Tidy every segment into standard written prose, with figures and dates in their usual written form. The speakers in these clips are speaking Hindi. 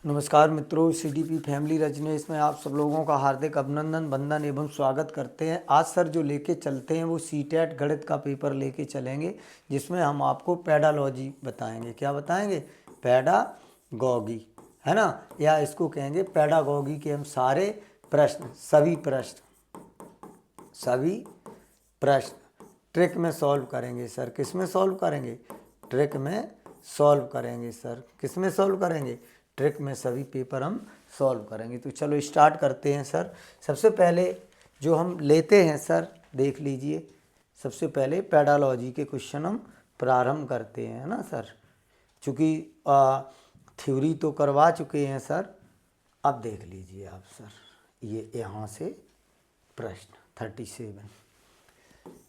नमस्कार मित्रों, सीडीपी फैमिली रजनीश में आप सब लोगों का हार्दिक अभिनंदन, वंदन एवं स्वागत करते हैं। आज सर जो लेके चलते हैं वो सीटेट गणित का पेपर लेके चलेंगे, जिसमें हम आपको पेडालॉजी बताएंगे। क्या बताएंगे? पेडागॉगी, है ना, या इसको कहेंगे पेडागॉगी के हम सारे प्रश्न, सभी प्रश्न ट्रिक में सॉल्व करेंगे। सर किस में सॉल्व करेंगे? ट्रिक में सॉल्व करेंगे। सर किस में सॉल्व करेंगे? ट्रिक में सभी पेपर हम सॉल्व करेंगे। तो चलो स्टार्ट करते हैं सर। सबसे पहले जो हम लेते हैं सर, देख लीजिए, सबसे पहले पेडालॉजी के क्वेश्चन हम प्रारंभ करते हैं, है ना सर। चूँकि थ्योरी तो करवा चुके हैं सर, अब देख लीजिए आप सर, ये यहाँ से प्रश्न 37।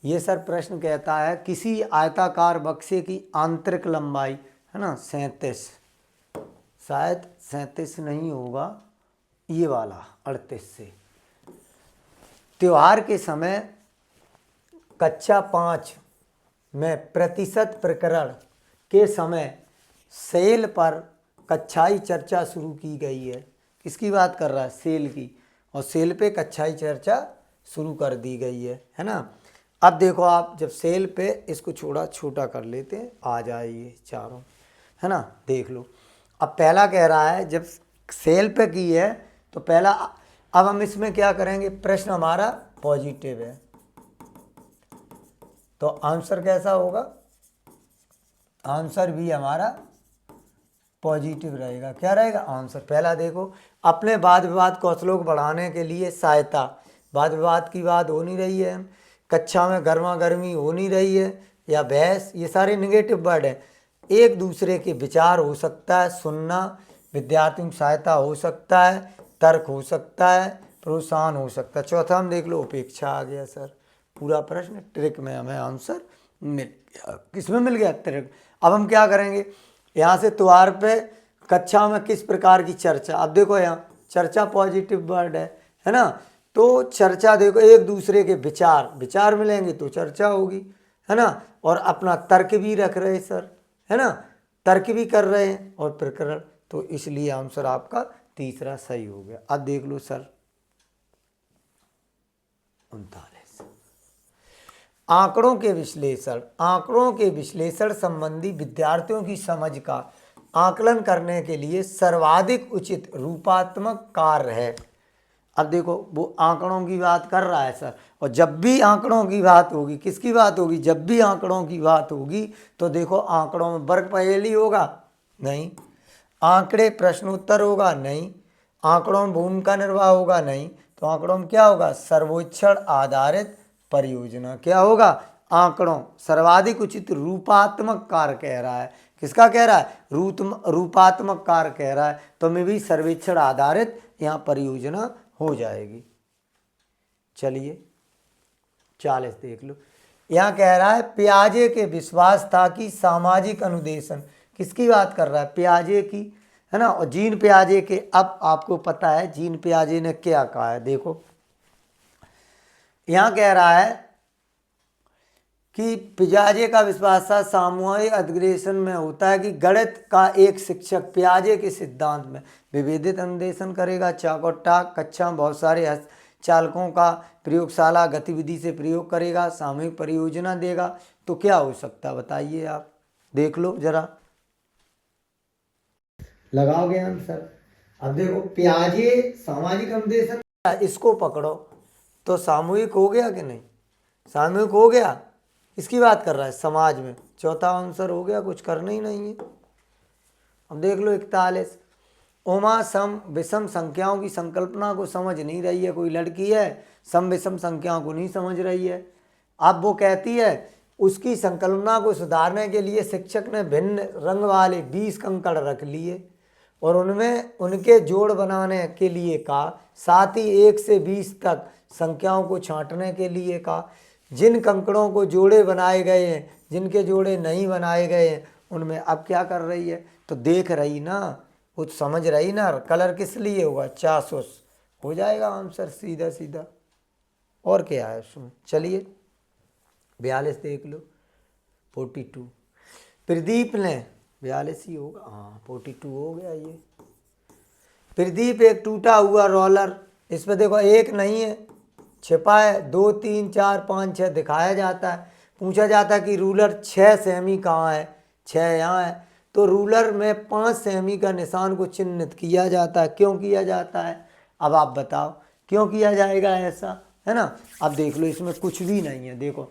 ये सर प्रश्न कहता है किसी आयताकार बक्से की आंतरिक लंबाई, है ना, 37, शायद 37 नहीं होगा, ये वाला 38 से, त्योहार के समय कक्षा 5 में प्रतिशत प्रकरण के समय सेल पर कक्षाई चर्चा शुरू की गई है। किसकी बात कर रहा है? सेल की। और सेल पे कक्षाई चर्चा शुरू कर दी गई है ना। अब देखो आप, जब सेल पे, इसको छोटा कर लेते हैं, आ जाइए चारों, है ना, देख लो। अब पहला कह रहा है जब सेल पे की है तो पहला, अब हम इसमें क्या करेंगे, प्रश्न हमारा पॉजिटिव है तो आंसर कैसा होगा? आंसर भी हमारा पॉजिटिव रहेगा। क्या रहेगा आंसर? पहला देखो, अपने वाद विवाद कौशलों को बढ़ाने के लिए सहायता, वाद विवाद की बात हो नहीं रही है, कक्षा में गर्मा गर्मी हो नहीं रही है, या बहस, ये सारे निगेटिव वर्ड हैं। एक दूसरे के विचार हो सकता है, सुनना, विद्यार्थियों की सहायता हो सकता है, तर्क हो सकता है, प्रोत्साहन हो सकता है। चौथा हम देख लो, उपेक्षा आ गया सर। पूरा प्रश्न ट्रिक में हमें आंसर मिल गया। किसमें मिल गया? ट्रिक। अब हम क्या करेंगे, यहाँ से त्योहार पे कक्षा में किस प्रकार की चर्चा, अब देखो यहाँ चर्चा पॉजिटिव वर्ड है ना, तो चर्चा देखो, एक दूसरे के विचार मिलेंगे तो चर्चा होगी, है ना। और अपना तर्क भी रख रहे सर, है ना, तर्क भी कर रहे हैं और प्रकरण, तो इसलिए आंसर आपका तीसरा सही हो गया। अब देख लो सर 39, आंकड़ों के विश्लेषण संबंधी विद्यार्थियों की समझ का आकलन करने के लिए सर्वाधिक उचित रूपात्मक कार्य है। अब देखो, वो आंकड़ों की बात कर रहा है सर, और जब भी आंकड़ों की बात होगी, किसकी बात होगी? जब भी आंकड़ों की बात होगी तो देखो, आंकड़ों में वर्ग पहेली होगा? नहीं। आंकड़े प्रश्नोत्तर होगा? नहीं। आंकड़ों में भूमिका निर्वाह होगा? नहीं। तो आंकड़ों में क्या होगा? सर्वेक्षण आधारित परियोजना। क्या होगा? आंकड़ों सर्वाधिक उचित रूपात्मक कार्य कह रहा है। किसका कह रहा है? रूपात्मक कार्य कह रहा है, तो मैं भी सर्वेक्षण आधारित यहाँ परियोजना हो जाएगी। चलिए 40 देख लो। यहाँ कह रहा है पियाजे के विश्वास था कि सामाजिक अनुदेशन, किसकी बात कर रहा है? पियाजे की, है ना। और जीन पियाजे के, अब आपको पता है जीन पियाजे ने क्या कहा है, देखो यहाँ कह रहा है कि पियाजे का विश्वास था सामूहिक अधिग्रहण में होता है कि गणित का एक शिक्षक पियाजे के सिद्धांत में विभेदित अनुदेशन करेगा। चाक और टाक, कक्षा में बहुत सारे चालकों का प्रयोगशाला गतिविधि से प्रयोग करेगा, सामूहिक परियोजना देगा, तो क्या हो सकता है बताइए आप, देख लो जरा, लगाओगे आंसर। अब देखो, पियाजे सामाजिक अनुदेशन, इसको पकड़ो तो सामूहिक हो गया कि नहीं? सामूहिक हो गया। इसकी बात कर रहा है समाज में, चौथा आंसर हो गया, कुछ करना ही नहीं है। अब देख लो 41, उमा सम विषम संख्याओं की संकल्पना को समझ नहीं रही है। कोई लड़की है, सम विषम संख्याओं को नहीं समझ रही है। अब वो कहती है उसकी संकल्पना को सुधारने के लिए शिक्षक ने भिन्न रंग वाले 20 कंकड़ रख लिए और उनमें उनके जोड़ बनाने के लिए कहा, साथ ही 1 से 20 तक संख्याओं को छांटने के लिए कहा। जिन कंकड़ों को जोड़े बनाए गए हैं, जिनके जोड़े नहीं बनाए गए हैं, उनमें अब क्या कर रही है? तो देख रही ना, कुछ समझ रही ना। कलर किस लिए होगा? चासुस हो जाएगा आंसर सीधा सीधा। और क्या है उसमें? चलिए 42 देख लो, 42, प्रदीप ने 42 ही होगा, हाँ 42 हो गया ये। प्रदीप एक टूटा हुआ रोलर, इस पे देखो एक नहीं है, छिपा है, 2 3 4 5 6 दिखाया जाता है। पूछा जाता है कि रूलर 6 सेमी कहाँ है, 6 यहाँ है, तो रूलर में 5 सेमी का निशान को चिन्हित किया जाता है। क्यों किया जाता है, अब आप बताओ क्यों किया जाएगा ऐसा, है ना। अब देख लो इसमें कुछ भी नहीं है, देखो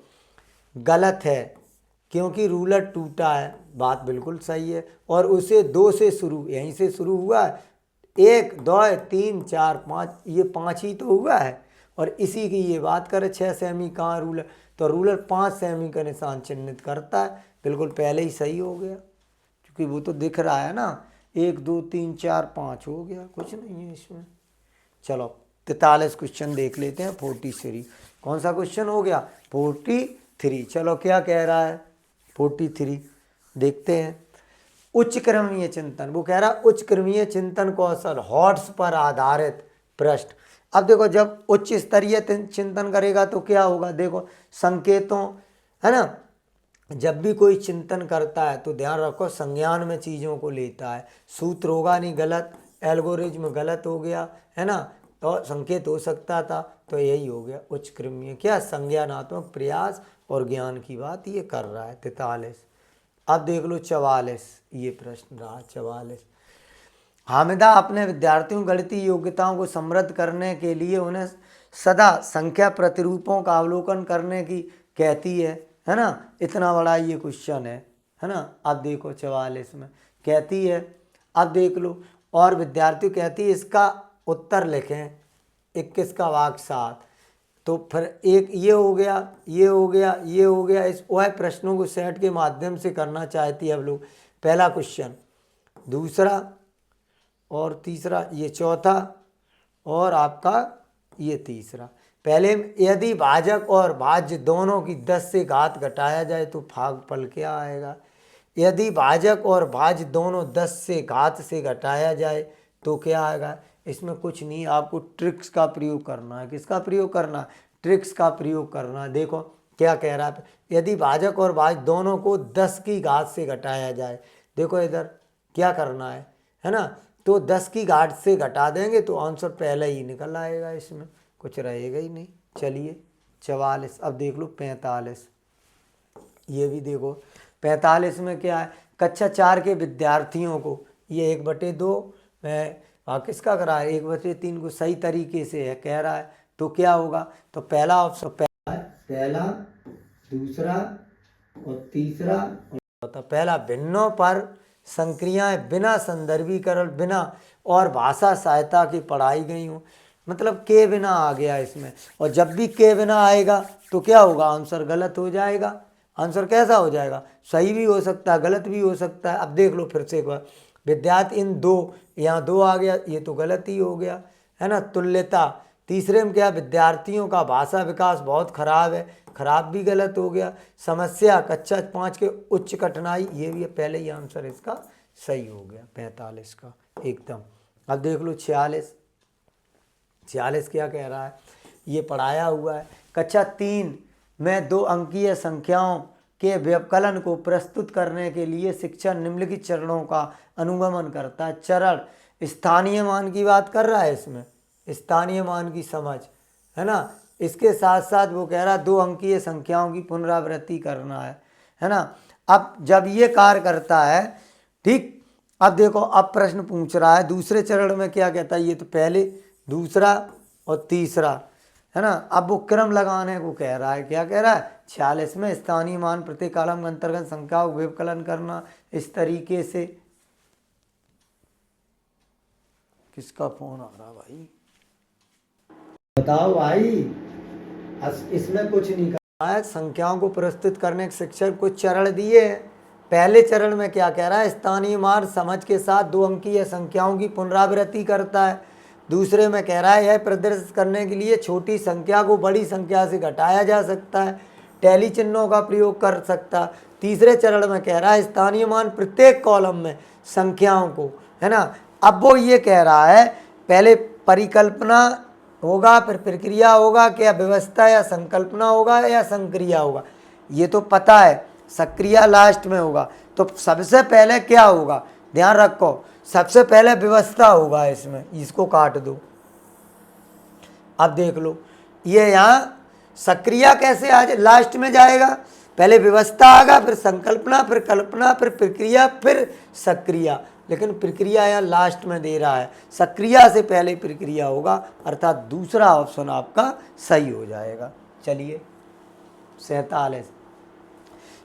गलत है, क्योंकि रूलर टूटा है, बात बिल्कुल सही है। और उसे 2 से शुरू, यहीं से शुरू हुआ है, 1 2 3 4 5, ये 5 ही तो हुआ है। और इसी की ये बात करें 6 सेमी कहाँ रूलर, तो रूलर 5 सेमी का निशान चिन्हित करता है। बिल्कुल पहले ही सही हो गया, क्योंकि वो तो दिख रहा है ना, 1 2 3 4 5 हो गया, कुछ नहीं है इसमें। चलो 43 क्वेश्चन देख लेते हैं। 43 कौन सा क्वेश्चन हो गया, 43। चलो क्या कह रहा है 43 देखते हैं। उच्च क्रमीय चिंतन, वो कह रहा उच्च क्रमीय चिंतन कौशल, हॉट्स पर आधारित प्रश्न। अब देखो जब उच्च स्तरीय चिंतन करेगा तो क्या होगा, देखो संकेतों, है ना, जब भी कोई चिंतन करता है तो ध्यान रखो संज्ञान में चीज़ों को लेता है। सूत्र होगा नहीं गलत, एल्गोरिज्म गलत हो गया, है ना, तो संकेत हो सकता था, तो यही हो गया उच्च क्रमीय क्या, संज्ञानात्मक प्रयास और ज्ञान की बात ये कर रहा है। 43। अब देख लो 44, ये प्रश्न रहा 44। हामिदा अपने विद्यार्थियों गणितीय योग्यताओं को समृद्ध करने के लिए उन्हें सदा संख्या प्रतिरूपों का अवलोकन करने की कहती है ना। इतना बड़ा ये क्वेश्चन है ना। अब देखो 44 में कहती है, अब देख लो, और विद्यार्थी कहती है इसका उत्तर लिखें, 21 का वाक्य 7। तो फिर एक ये हो गया, ये हो गया, ये हो गया, इस वह प्रश्नों को सेट के माध्यम से करना चाहती है अब लोग। पहला क्वेश्चन, दूसरा और तीसरा, ये चौथा और आपका ये तीसरा। पहले यदि भाजक और भाज्य दोनों की 10 से घात घटाया जाए तो भागफल क्या आएगा। यदि भाजक और भाज्य दोनों 10 से घात से घटाया जाए तो क्या आएगा। इसमें कुछ नहीं, आपको ट्रिक्स का प्रयोग करना है। किसका प्रयोग करना है, ट्रिक्स का प्रयोग करना है। देखो क्या कह रहा है, यदि भाजक और भाज्य दोनों को 10 की घात से घटाया जाए, देखो इधर क्या करना है ना, तो 10 की घात से घटा देंगे तो आंसर पहले ही निकल आएगा, इसमें कुछ रहेगा ही नहीं। चलिए 44। अब देख लो 45, ये भी देखो 45 में क्या है, कक्षा 4 के विद्यार्थियों को ये 1/2 में किसका करा है, 1/3 को सही तरीके से है कह रहा है, तो क्या होगा, तो पहला ऑप्शन पहला दूसरा और तीसरा। पहला, भिन्नों पर संक्रियाएं बिना संदर्भीकरण बिना और भाषा सहायता की पढ़ाई गई हूँ, मतलब के बिना आ गया इसमें। और जब भी के बिना आएगा तो क्या होगा, आंसर गलत हो जाएगा। आंसर कैसा हो जाएगा, सही भी हो सकता है गलत भी हो सकता है। अब देख लो फिर से एक बार, विद्यार्थी इन 2, यहाँ 2 आ गया, ये तो गलत ही हो गया, है ना। तुल्यता, तीसरे में क्या, विद्यार्थियों का भाषा विकास बहुत खराब है, खराब भी गलत हो गया। समस्या, कक्षा 5 के उच्च कठिनाई, ये भी पहले ही आंसर इसका सही हो गया 45 का एकदम। अब देख लो 46। 46 क्या कह रहा है, ये पढ़ाया हुआ है, कक्षा 3 में 2 अंकीय संख्याओं के व्यवकलन को प्रस्तुत करने के लिए शिक्षक निम्नलिखित चरणों का अनुगमन करता है। चरण, स्थानीय मान की बात कर रहा है इसमें, स्थानीय मान की समझ, है ना। इसके साथ साथ वो कह रहा है 2 अंकीय संख्याओं की पुनरावृत्ति करना है ना। अब जब ये कार्य करता है, ठीक, अब देखो अब प्रश्न पूछ रहा है दूसरे चरण में क्या कहता है, ये तो पहले दूसरा और तीसरा, है ना। अब वो क्रम लगाने को कह रहा है, क्या कह रहा है 46 में, स्थानीय मान प्रत्येक कॉलम अंतर्गत संख्याओं को व्यवकलन करना इस तरीके से। किसका फोन आ रहा भाई, बताओ भाई। इसमें कुछ नहीं करना है, संख्याओं को प्रस्तुत करने के शिक्षक को चरण दिए हैं। पहले चरण में क्या कह रहा है, स्थानीय मान समझ के साथ 2 अंकीय संख्याओं की पुनरावृत्ति करता है। दूसरे में कह रहा है यह प्रदर्शित करने के लिए छोटी संख्या को बड़ी संख्या से घटाया जा सकता है, टैली चिन्हों का प्रयोग कर सकता। तीसरे चरण में कह रहा है स्थानीय मान प्रत्येक कॉलम में संख्याओं को, है ना। अब वो ये कह रहा है पहले परिकल्पना होगा, फिर प्रक्रिया होगा, क्या व्यवस्था या संकल्पना होगा या संक्रिया होगा, ये तो पता है, सक्रिया लास्ट में होगा। तो सबसे पहले क्या होगा, ध्यान रखो, सबसे पहले व्यवस्था होगा इसमें, इसको काट दो। अब देख लो ये यहाँ सक्रिया कैसे आ जाए, लास्ट में जाएगा, पहले व्यवस्था आएगा, फिर संकल्पना, फिर कल्पना, फिर प्रक्रिया, फिर सक्रिया। लेकिन प्रक्रिया यहाँ लास्ट में दे रहा है, सक्रिया से पहले प्रक्रिया होगा, अर्थात दूसरा ऑप्शन आपका सही हो जाएगा। चलिए 47,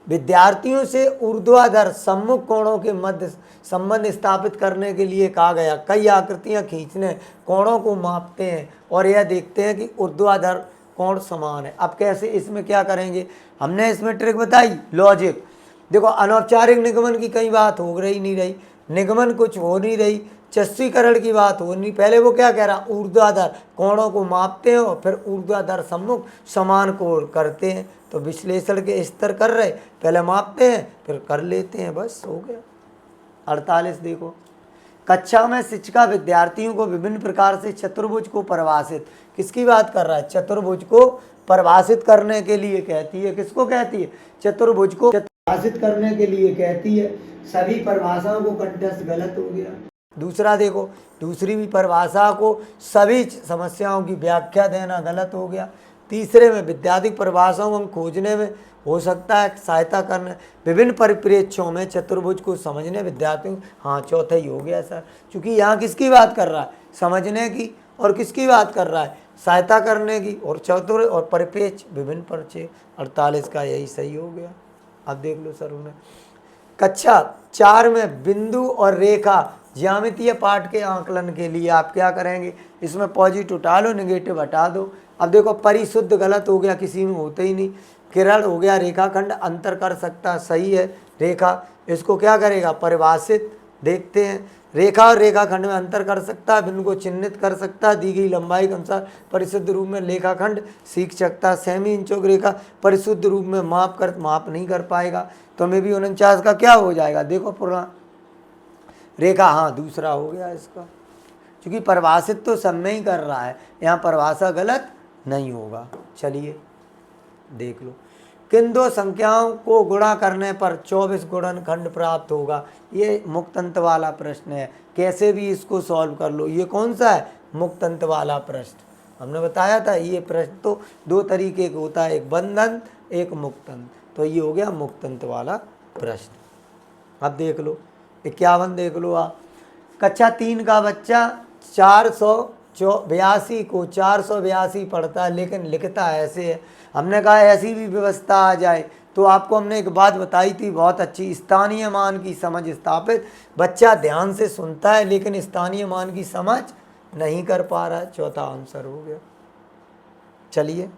विद्यार्थियों से ऊर्ध्वाधर सम्मुख कोणों के मध्य संबंध स्थापित करने के लिए कहा गया। कई आकृतियां खींचने, कोणों को मापते हैं और यह देखते हैं कि ऊर्ध्वाधर कोण समान है। अब कैसे, इसमें क्या करेंगे, हमने इसमें ट्रिक बताई, लॉजिक। देखो अनौपचारिक निगमन की कई बात हो रही नहीं रही, निगमन कुछ हो नहीं रही, चस्वीकरण की बात हो नहीं, पहले वो क्या कह रहा, ऊर्ध्वाधर कोणों को मापते हैं और फिर ऊर्ध्वाधर सम्मुख समान कोण करते हैं। तो विश्लेषण के स्तर कर रहे, पहले मापते हैं फिर कर लेते हैं, बस हो गया। 48 देखो, कक्षा में शिक्षिका विद्यार्थियों को विभिन्न प्रकार से चतुर्भुज को परिभाषित, किसकी बात कर रहा है, चतुर्भुज को परिभाषित करने के लिए कहती है। किसको कहती है, चतुर्भुज को परिभाषित करने के लिए कहती है। सभी परिभाषाओं को कंठस्थ गलत हो गया। दूसरा देखो, दूसरी भी परिभाषा को सभी समस्याओं की व्याख्या देना गलत हो गया। तीसरे में विद्यार्थी परिभाषाओं को खोजने में हो सकता है सहायता करने, विभिन्न परिप्रेक्ष्यों में चतुर्भुज को समझने विद्यार्थियों, हाँ चौथा ही हो गया सर, क्योंकि यहाँ किसकी बात कर रहा है, समझने की, और किसकी बात कर रहा है, सहायता करने की, और चतुर और परिप्रेक्ष्य विभिन्न परिचय। 48 का यही सही हो गया। अब देख लो सर उन्हें, कक्षा 4 में बिंदु और रेखा ज्यामितीय पाठ के आकलन के लिए आप क्या करेंगे, इसमें पॉजिटिव उठा लो, नेगेटिव हटा दो। अब देखो परिशुद्ध गलत हो गया, किसी में होते ही नहीं। किरण हो गया, रेखाखंड अंतर कर सकता, सही है। रेखा इसको क्या करेगा, परिभाषित, देखते हैं। रेखा और रेखाखंड में अंतर कर सकता है, बिंदु को चिन्हित कर सकता है, दी गई लंबाई के अनुसार परिशुद्ध रूप में रेखाखंड सीख सकता है। सेमी इंचों की रेखा परिशुद्ध रूप में माप नहीं कर पाएगा। तो में भी 49 का क्या हो जाएगा, देखो पूरा रेखा, हाँ दूसरा हो गया इसका, क्योंकि परिभाषित तो सब में ही कर रहा है, यहाँ परिभाषा गलत नहीं होगा। चलिए देख लो, किन दो संख्याओं को गुणा करने पर 24 गुणनखंड प्राप्त होगा। ये मुक्त अंत वाला प्रश्न है, कैसे भी इसको सॉल्व कर लो। ये कौन सा है, मुक्त अंत वाला प्रश्न। हमने बताया था ये प्रश्न तो दो तरीके का होता है, एक बंद अंत, एक मुक्त अंत। तो ये हो गया मुक्त अंत वाला प्रश्न। अब देख लो 51 देख लो आप, कक्षा 3 का बच्चा 482 को 482 पढ़ता है, लेकिन लिखता ऐसे है। हमने कहा ऐसी भी व्यवस्था आ जाए, तो आपको हमने एक बात बताई थी बहुत अच्छी, स्थानीय मान की समझ स्थापित। बच्चा ध्यान से सुनता है लेकिन स्थानीय मान की समझ नहीं कर पा रहा है, चौथा आंसर हो गया। चलिए,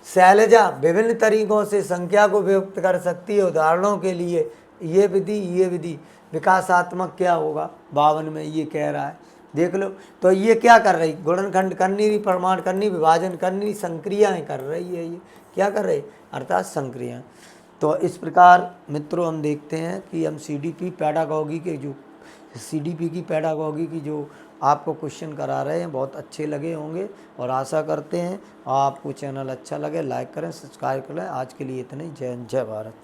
शैलजा विभिन्न तरीकों से संख्या को व्यक्त कर सकती है। उदाहरणों के लिए ये विधि विकासात्मक क्या होगा, 52 में ये कह रहा है, देख लो। तो ये क्या कर रही, गुणनखंड करनी रही, प्रमाण करनी, विभाजन करनी, संक्रियाएँ कर रही है। ये क्या कर रही, अर्थात संक्रियाएँ। तो इस प्रकार मित्रों हम देखते हैं कि हम सीडीपी पेडागॉजी के जो सीडीपी की पेडागॉजी की जो आपको क्वेश्चन करा रहे हैं बहुत अच्छे लगे होंगे, और आशा करते हैं आपको चैनल अच्छा लगे, लाइक करें, सब्सक्राइब करें। आज के लिए इतना ही, जय हिंद, जय भारत।